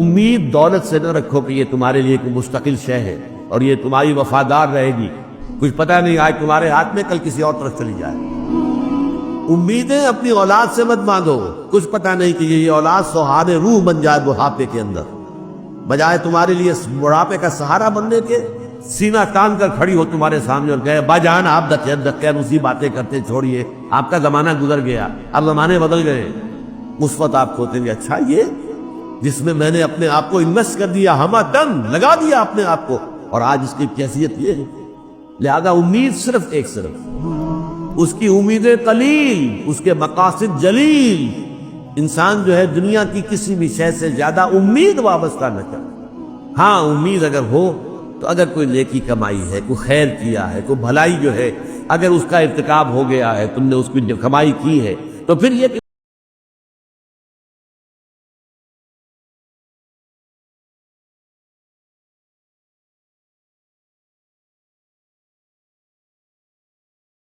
امید دولت سے نہ رکھو کہ یہ تمہارے لیے کوئی مستقل شے ہے اور یہ تمہاری وفادار رہے گی. کچھ پتہ نہیں آج تمہارے ہاتھ میں کل کسی اور طرف چلی جائے. امیدیں اپنی اولاد سے مت باندھو. کچھ پتہ نہیں کہ یہ اولاد سہاد روح بن جائے بڑھاپے کے اندر. بجائے تمہارے لیے بڑھاپے کا سہارا بننے کے سینہ تان کر کھڑی ہو تمہارے سامنے اور کہے با جان آپ دقیقہ اسی باتیں کرتے چھوڑیے, آپ کا زمانہ گزر گیا, اب زمانے بدل گئے. اس وقت آپ سوچیں گے اچھا یہ جس میں نے اپنے آپ کو انویسٹ کر دیا, ہما دم لگا دیا اپنے آپ کو, اور آج اس کی کیفیت یہ ہے. لہذا امید صرف اس کی امیدیں قلیل, اس کے مقاصد جلیل. انسان جو ہے دنیا کی کسی بھی شے سے زیادہ امید وابستہ نہ کرے. ہاں امید اگر ہو تو اگر کوئی نیکی کمائی ہے, کوئی خیر کیا ہے, کوئی بھلائی جو ہے اگر اس کا ارتکاب ہو گیا ہے, تم نے اس کی کمائی کی ہے, تو پھر یہ کہ